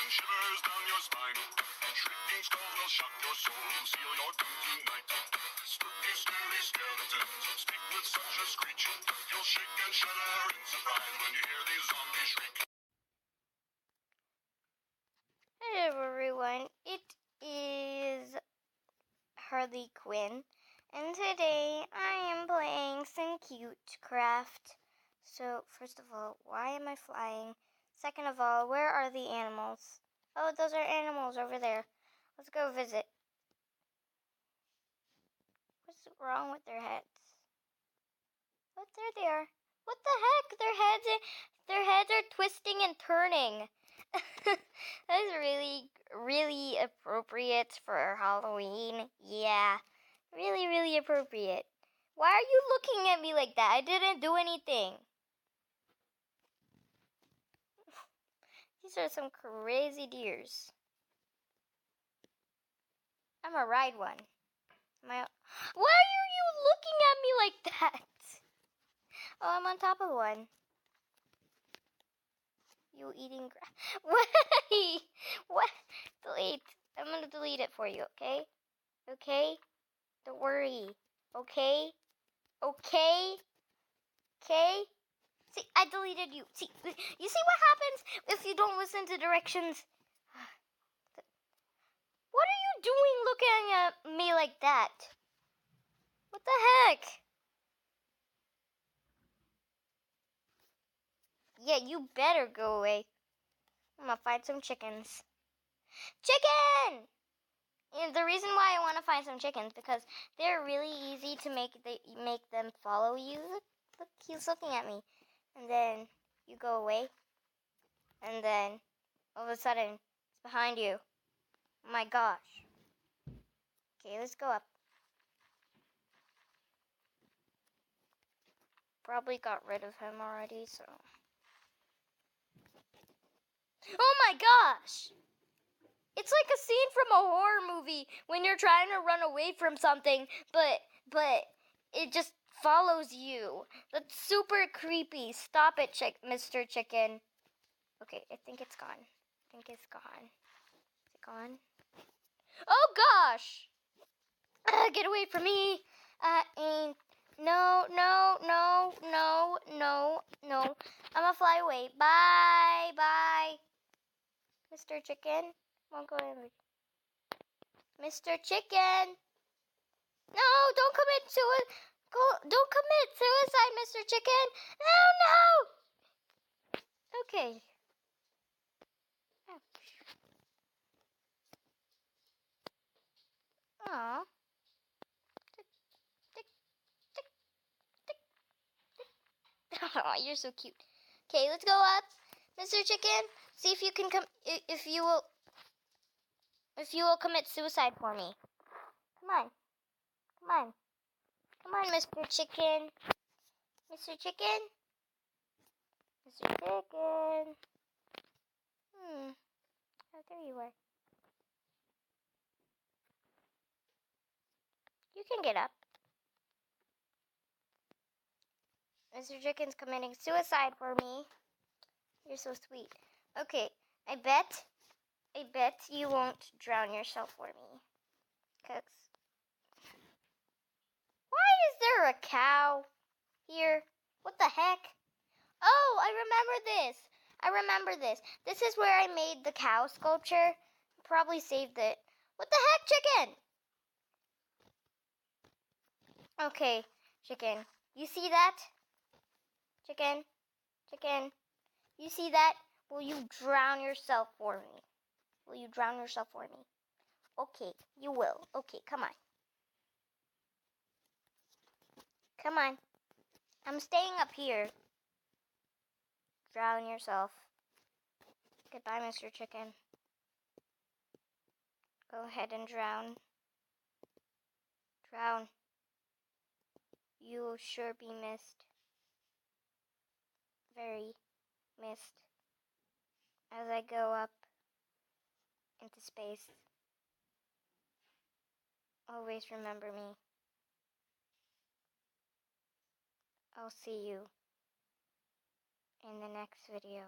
send shivers down your spine. Shrieking skulls will shock your soul, seal your doom tonight. Spooky, scary skeletons speak with such a screech. You'll shake and shudder in surprise when you hear these zombies shriek. Hello everyone, it is Harley Quinn, and today I am playing some cute craft. So first of all, why am I flying? Second of all, where are the animals? Oh, those are animals over there. Let's go visit. What's wrong with their heads? Oh, there they are. What the heck? Their heads are twisting and turning. That is really appropriate for Halloween. Yeah, really appropriate. Why are you looking at me like that? I didn't do anything. These are some crazy deers. I'm gonna ride one. Why are you looking at me like that? Oh, I'm on top of one. You eating grass? Wait! What? Delete. I'm gonna delete it for you, okay? Okay? Don't worry. Okay? Okay? Okay? See, I deleted you. See, you see what happens if you don't listen to directions? What are you doing looking at me like that? What the heck? Yeah, you better go away. I'm gonna find some chickens. Chicken! And the reason why I want to find some chickens because they're really easy to make them follow you. Look, he's looking at me. And then you go away. And then all of a sudden it's behind you. Oh my gosh. Okay, let's go up. Probably got rid of him already, so. Oh my gosh! It's like a scene from a horror movie when you're trying to run away from something, but it just follows you. That's super creepy. Stop it, Mr. Chicken. Okay, I think it's gone. Is it gone? Oh gosh! Get away from me! No. I'm gonna fly away. Bye. Mr. Chicken. Won't go in. Mr. Chicken. No, don't commit suicide. Don't commit suicide, Mr. Chicken. No. Okay. Aw. Aw, you're so cute. Okay, let's go up, Mr. Chicken. See if you can come. If you will commit suicide for me. Come on, Mr. Chicken. Mr. Chicken. Oh, there you are. You can get up. Mr. Chicken's committing suicide for me. You're so sweet. Okay, I bet you won't drown yourself for me. Cause why is there a cow here? What the heck? Oh, I remember this. This is where I made the cow sculpture. Probably saved it. What the heck, chicken? Okay, chicken. You see that? Chicken. You see that? Will you drown yourself for me? Okay, you will. Okay, come on. I'm staying up here. Drown yourself. Goodbye, Mr. Chicken. Go ahead and drown. Drown. You will sure be missed. Very missed. As I go up into space. Always remember me. I'll see you in the next video.